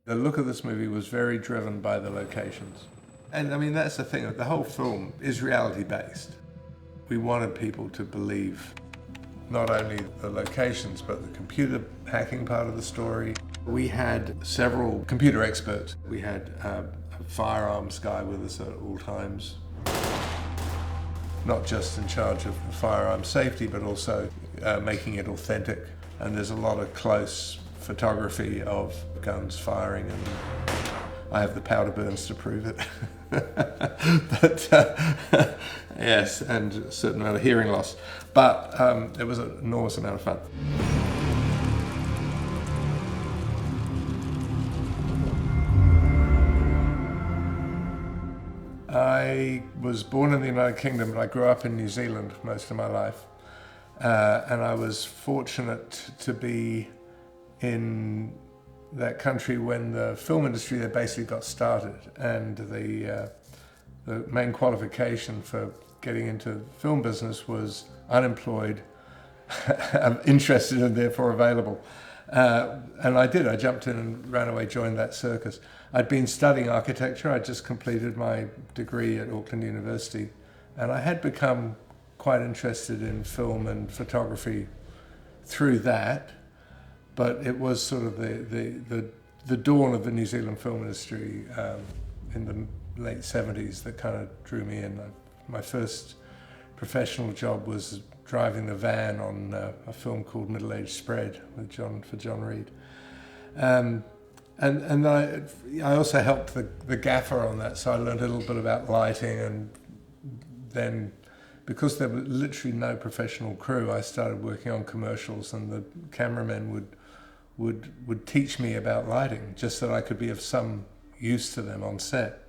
The look of this movie was very driven by the locations. And I mean, that's the thing, the whole film is reality-based. We wanted people to believe not only the locations, but the computer hacking part of the story. We had several computer experts. We had a firearms guy with us at all times, not just in charge of firearm safety, but also making it authentic. And there's a lot of close photography of guns firing, and I have the powder burns to prove it. But yes, and a certain amount of hearing loss. But it was an enormous amount of fun. I was born in the United Kingdom, but I grew up in New Zealand most of my life. And I was fortunate to be in that country when the film industry there basically got started. And the main qualification for getting into film business was unemployed, interested and therefore available. And I did. I jumped in and ran away, joined that circus. I'd been studying architecture. I'd just completed my degree at Auckland University. And I had become quite interested in film and photography through that. But it was sort of the dawn of the New Zealand film industry in the late 70s that kind of drew me in. My first professional job was driving the van on a film called Middle Age Spread with John Reed. And I also helped the gaffer on that, so I learned a little bit about lighting, and then because there was literally no professional crew, I started working on commercials, and the cameramen would teach me about lighting, just so that I could be of some use to them on set.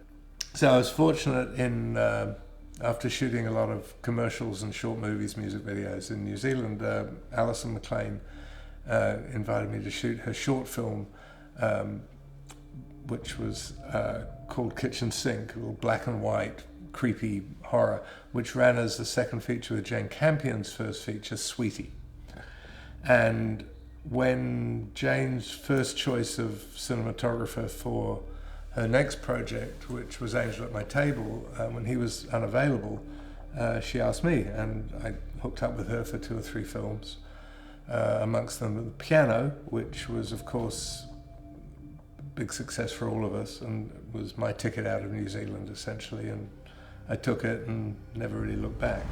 So I was fortunate in, after shooting a lot of commercials and short movies, music videos in New Zealand, Alison McLean invited me to shoot her short film, which was called Kitchen Sink, a little black and white, creepy horror, which ran as the second feature with Jane Campion's first feature, Sweetie. And when Jane's first choice of cinematographer for her next project, which was Angel at My Table, when he was unavailable, she asked me, and I hooked up with her for 2 or 3 films, amongst them The Piano, which was, of course, a big success for all of us, and was my ticket out of New Zealand, essentially, and I took it and never really looked back.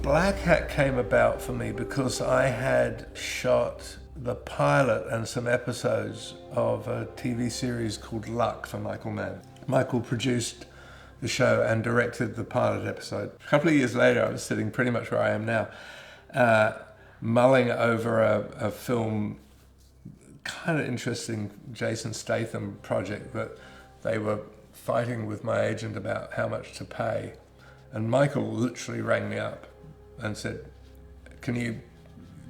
Blackhat came about for me because I had shot the pilot and some episodes of a TV series called Luck for Michael Mann. Michael produced the show and directed the pilot episode. A couple of years later, I was sitting pretty much where I am now, mulling over a film, kind of interesting Jason Statham project that they were fighting with my agent about how much to pay. And Michael literally rang me up and said, "Can you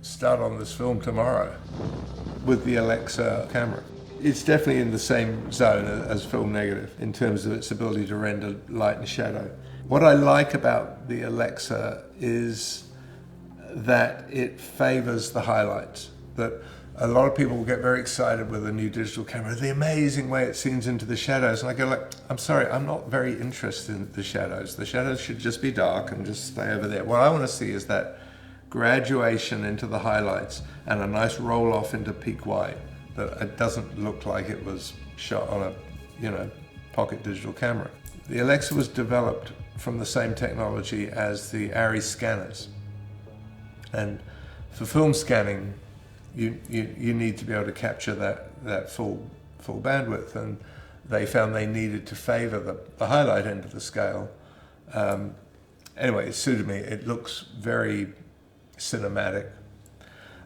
start on this film tomorrow?" with the Alexa camera. It's definitely in the same zone as film negative in terms of its ability to render light and shadow. What I like about the Alexa is that it favors the highlights. That a lot of people will get very excited with a new digital camera, the amazing way it sees into the shadows. And I go like, I'm sorry, I'm not very interested in the shadows. The shadows should just be dark and just stay over there. What I want to see is that graduation into the highlights and a nice roll off into peak white, that it doesn't look like it was shot on a, pocket digital camera. The Alexa was developed from the same technology as the ARRI scanners. And for film scanning, you need to be able to capture that full bandwidth, and they found they needed to favor the highlight end of the scale. Anyway, it suited me. It looks very cinematic,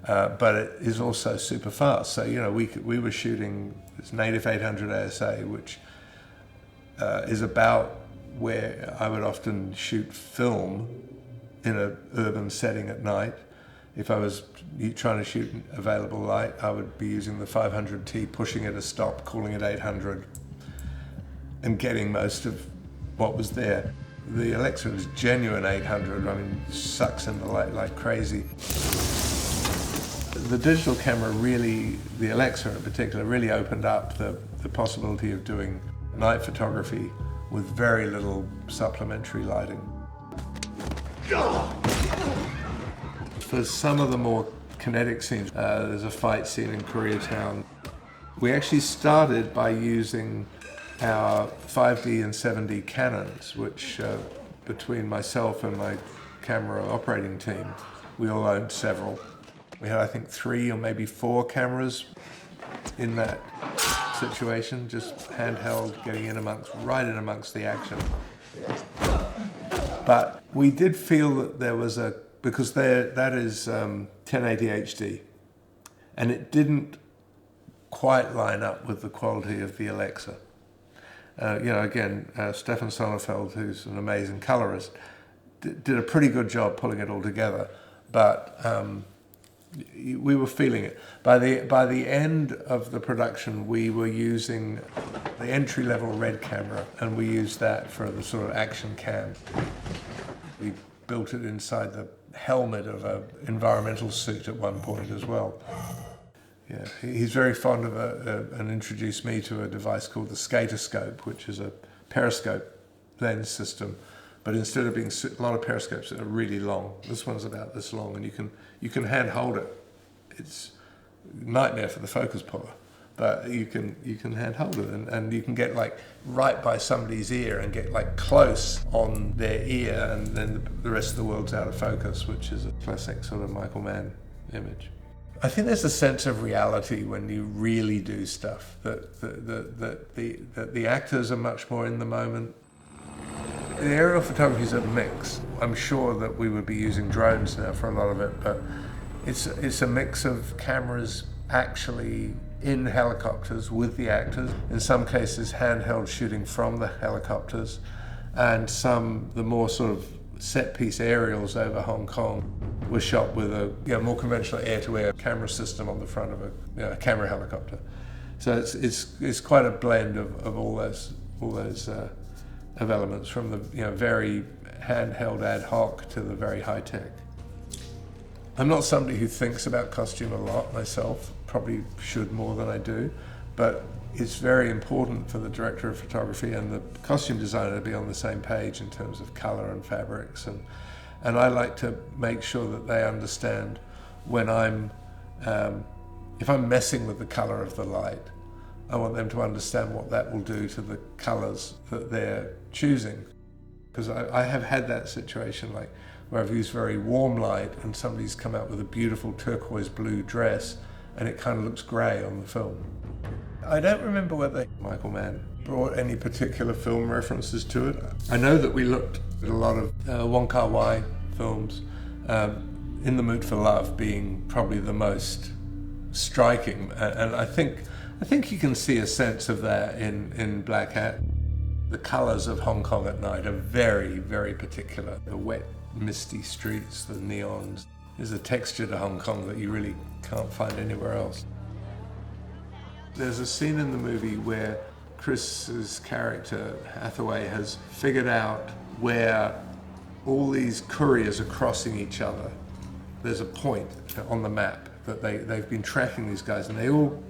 but it is also super fast. So we were shooting this native 800 ASA, which is about where I would often shoot film in an urban setting at night. If I was trying to shoot available light, I would be using the 500T, pushing it a stop, calling it 800, and getting most of what was there. The Alexa was genuine 800, sucks in the light like crazy. The digital camera really, the Alexa in particular, really opened up the possibility of doing night photography with very little supplementary lighting. For some of the more kinetic scenes, there's a fight scene in Koreatown. We actually started by using our 5D and 7D Canons, which between myself and my camera operating team, we all owned several. We had, I think, 3 or maybe 4 cameras in that situation, just handheld, getting in right in amongst the action. But we did feel that there was because that is 1080 HD, and it didn't quite line up with the quality of the Alexa. Again, Stefan Sonnefeld, who's an amazing colorist, did a pretty good job pulling it all together, but we were feeling it. By the end of the production, we were using the entry-level red camera, and we used that for the sort of action cam. We built it inside the helmet of an environmental suit at one point as well. Yeah, he's very fond of and introduced me to a device called the Skaterscope, which is a periscope lens system. But instead of being a lot of periscopes that are really long, this one's about this long, and you can hand hold it. It's a nightmare for the focus puller, but you can hand hold it, and you can get like right by somebody's ear and get like close on their ear, and then the rest of the world's out of focus, which is a classic sort of Michael Mann image. I think there's a sense of reality when you really do stuff, that the actors are much more in the moment. The aerial photography is a mix. I'm sure that we would be using drones now for a lot of it, but it's a mix of cameras actually in helicopters with the actors, in some cases handheld shooting from the helicopters, and the more sort of set-piece aerials over Hong Kong were shot with a more conventional air-to-air camera system on the front of a camera helicopter. So it's quite a blend of all those of elements, from the very handheld ad hoc to the very high tech. I'm not somebody who thinks about costume a lot myself, probably should more than I do, but it's very important for the director of photography and the costume designer to be on the same page in terms of color and fabrics, and I like to make sure that they understand when if I'm messing with the color of the light, I want them to understand what that will do to the colors that they're choosing. Because I have had that situation, like where I've used very warm light and somebody's come out with a beautiful turquoise blue dress and it kind of looks grey on the film. I don't remember whether Michael Mann brought any particular film references to it. I know that we looked at a lot of Wong Kar-wai films, In the Mood for Love being probably the most striking, and I think you can see a sense of that in Blackhat. The colours of Hong Kong at night are very, very particular. The wet, misty streets, the neons. There's a texture to Hong Kong that you really can't find anywhere else. There's a scene in the movie where Chris's character, Hathaway, has figured out where all these couriers are crossing each other. There's a point on the map that they've been tracking these guys, and they all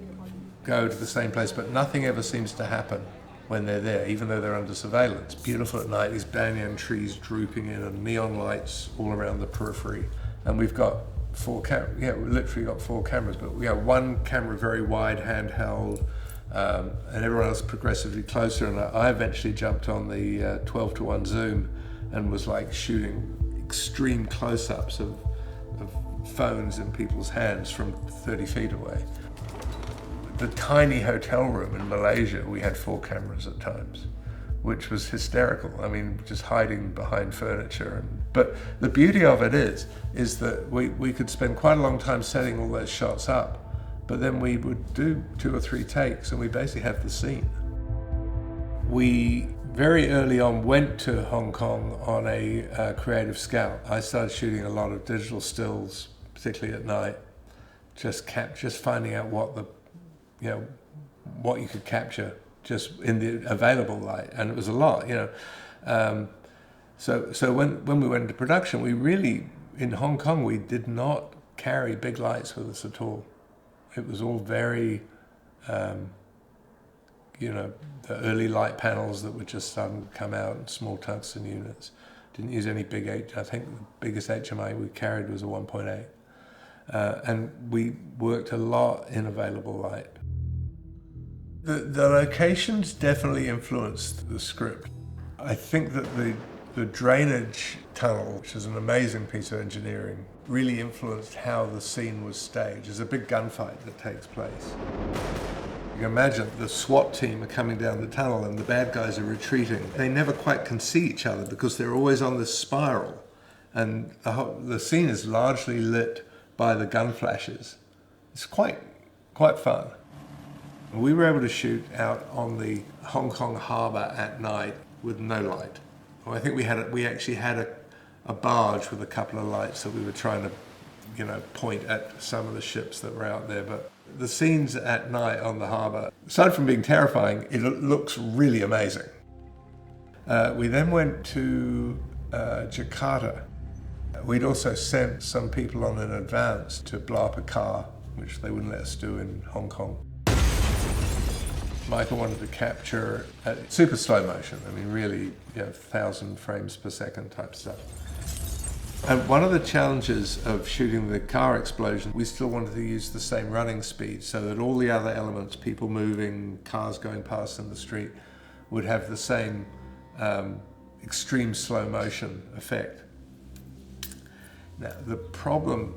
go to the same place, but nothing ever seems to happen when they're there, even though they're under surveillance. Beautiful at night, these banyan trees drooping in and neon lights all around the periphery. And we've got we literally got 4 cameras, but we have one camera very wide, handheld, and everyone else progressively closer. And I eventually jumped on the 12:1 zoom and was like shooting extreme close-ups of phones in people's hands from 30 feet away. The tiny hotel room in Malaysia, we had 4 cameras at times, which was hysterical. I mean, just hiding behind furniture. But the beauty of it is that we could spend quite a long time setting all those shots up, but then we would do 2 or 3 takes and we basically have the scene. We very early on went to Hong Kong on a creative scout. I started shooting a lot of digital stills, particularly at night, just finding out what you could capture just in the available light, and it was a lot, So when we went into production, we really, in Hong Kong, we did not carry big lights with us at all. It was all very, you know, the early light panels that were just starting to come out in small tungsten units. Didn't use any big I think the biggest HMI we carried was a 1.8. And we worked a lot in available light. The locations definitely influenced the script. I think that the drainage tunnel, which is an amazing piece of engineering, really influenced how the scene was staged. There's a big gunfight that takes place. You can imagine the SWAT team are coming down the tunnel and the bad guys are retreating. They never quite can see each other because they're always on this spiral. And the scene is largely lit by the gun flashes. It's quite fun. We were able to shoot out on the Hong Kong harbour at night with no light. Well, I think we actually had a barge with a couple of lights that we were trying to, you know, point at some of the ships that were out there. But the scenes at night on the harbour, aside from being terrifying, it looks really amazing. We then went to Jakarta. We'd also sent some people on in advance to blow up a car, which they wouldn't let us do in Hong Kong. Michael wanted to capture super slow motion. I mean, really, you know, 1,000 frames per second type stuff. And one of the challenges of shooting the car explosion, we still wanted to use the same running speed so that all the other elements, people moving, cars going past in the street, would have the same extreme slow motion effect. Now, the problem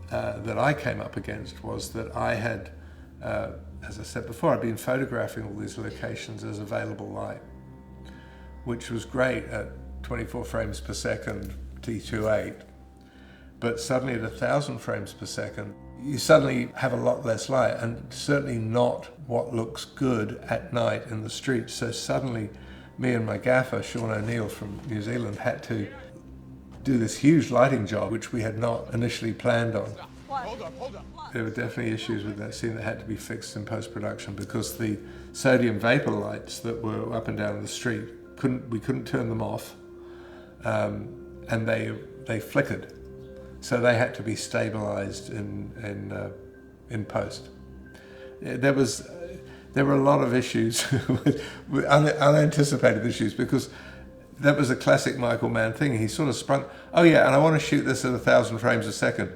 that I came up against was that I had, as I said before, I'd been photographing all these locations as available light, which was great at 24 frames per second, T28, but suddenly at 1,000 frames per second, you suddenly have a lot less light, and certainly not what looks good at night in the streets. So suddenly, me and my gaffer, Sean O'Neill from New Zealand, had to do this huge lighting job, which we had not initially planned on. Hold up. There were definitely issues with that scene that had to be fixed in post-production because the sodium vapor lights that were up and down the street, we couldn't turn them off, and they flickered. So they had to be stabilized in post. There were a lot of issues, with unanticipated issues, because that was a classic Michael Mann thing. He sort of sprung, oh yeah, and I want to shoot this at 1,000 frames a second.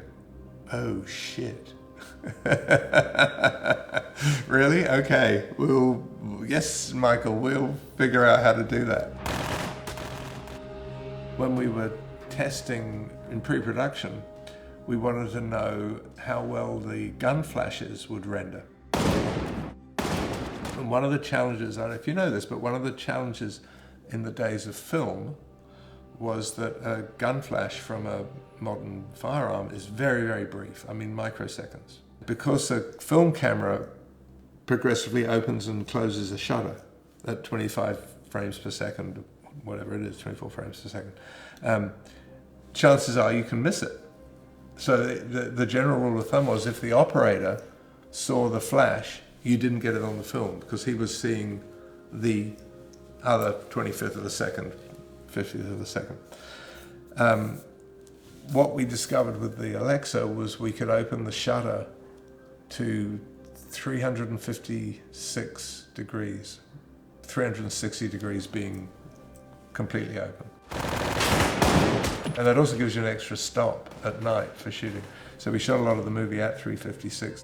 Oh shit. Really? Okay. Yes, Michael, we'll figure out how to do that. When we were testing in pre-production, we wanted to know how well the gun flashes would render. And one of the challenges, I don't know if you know this, but one of the challenges in the days of film was that a gun flash from a modern firearm is very, very brief. I mean, microseconds. Because a film camera progressively opens and closes a shutter at 25 frames per second, whatever it is, 24 frames per second, chances are you can miss it. So the general rule of thumb was if the operator saw the flash, you didn't get it on the film because he was seeing the other 25th of a second, 50th of a second. What we discovered with the Alexa was we could open the shutter to 356 degrees, 360 degrees being completely open. And that also gives you an extra stop at night for shooting. So we shot a lot of the movie at 356.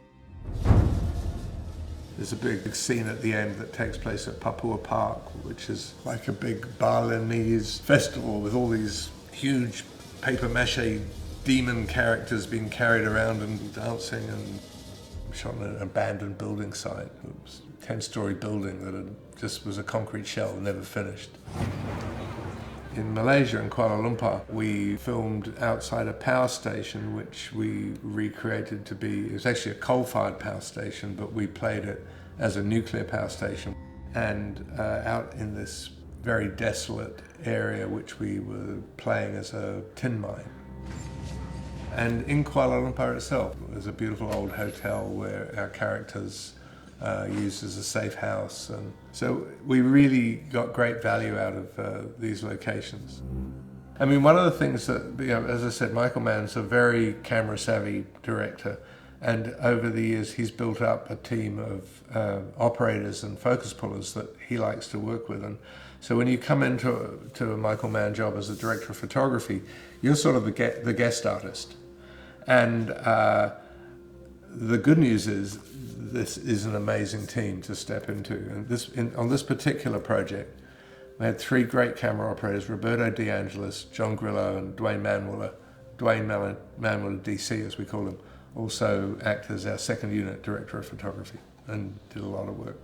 There's a big scene at the end that takes place at Papua Park, which is like a big Balinese festival with all these huge paper mache demon characters being carried around and dancing, and shot in an abandoned building site. It was a 10-story building that just was a concrete shell, never finished. In Malaysia, in Kuala Lumpur, we filmed outside a power station, which we recreated to be, it was actually a coal-fired power station, but we played it as a nuclear power station. And out in this very desolate area, which we were playing as a tin mine. And in Kuala Lumpur itself, there's a beautiful old hotel where our characters used as a safe house. And so we really got great value out of these locations. I mean, one of the things that, as I said, Michael Mann's a very camera-savvy director, and over the years he's built up a team of operators and focus pullers that he likes to work with. And so when you come into a Michael Mann job as a director of photography, you're sort of the guest artist. And the good news is this is an amazing team to step into. And on this particular project, we had 3 great camera operators: Roberto De Angelis, John Grillo, and Dwayne Manwiller DC, as we call him, also act as our second unit director of photography and did a lot of work.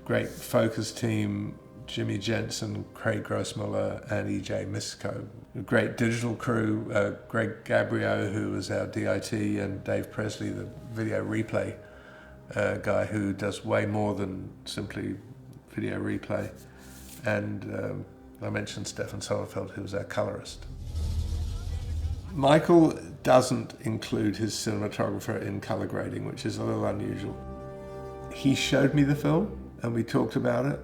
Great focus team: Jimmy Jensen, Craig Grossmuller, and EJ Misko. A great digital crew: Greg Gabriel, who was our DIT, and Dave Presley, the video replay guy, who does way more than simply video replay. And I mentioned Stefan Sommerfeld, who was our colorist. Michael doesn't include his cinematographer in color grading, which is a little unusual. He showed me the film and we talked about it,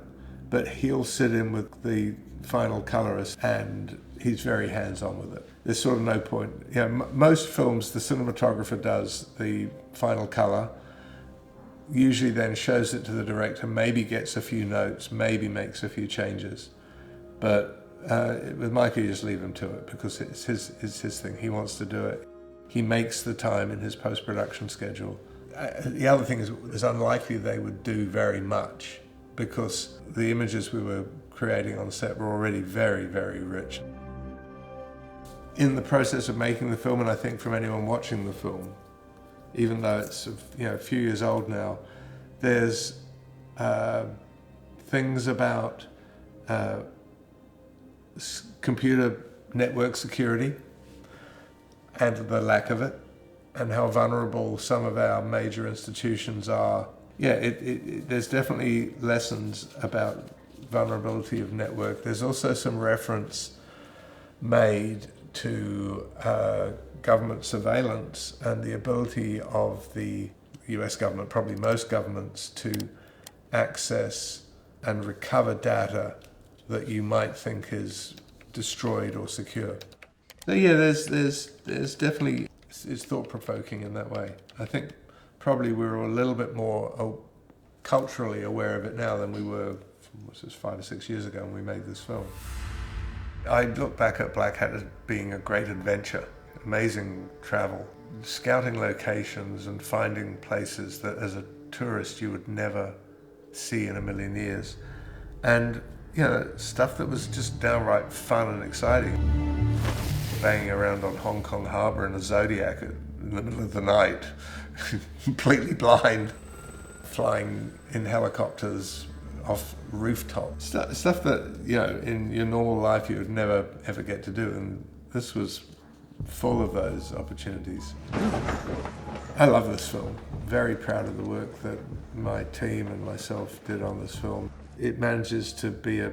but he'll sit in with the final colorist and he's very hands-on with it. There's sort of no point. Most films, the cinematographer does the final color, usually then shows it to the director, maybe gets a few notes, maybe makes a few changes. But with Michael, you just leave him to it because it's his thing. He wants to do it. He makes the time in his post-production schedule. The other thing is, it's unlikely they would do very much because the images we were creating on set were already very, very rich. In the process of making the film, and I think from anyone watching the film, even though it's a few years old now, there's things about computer network security and the lack of it, and how vulnerable some of our major institutions are. There's definitely lessons about vulnerability of network. There's also some reference made to government surveillance and the ability of the US government, probably most governments, to access and recover data that you might think is destroyed or secure. So there's definitely, it's thought-provoking in that way. I think probably we're a little bit more culturally aware of it now than we were, 5 or 6 years ago when we made this film. I look back at Blackhat as being a great adventure, amazing travel, scouting locations and finding places that as a tourist you would never see in a million years. And stuff that was just downright fun and exciting. Banging around on Hong Kong Harbour in a Zodiac in the middle of the night, completely blind, flying in helicopters off rooftops. Stuff that, in your normal life you would never ever get to do, and this was full of those opportunities. I love this film. Very proud of the work that my team and myself did on this film. It manages to be a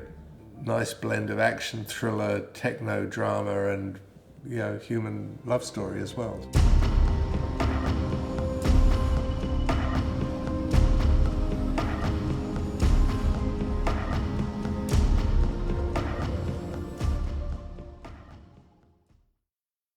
nice blend of action, thriller, techno drama, and human love story as well.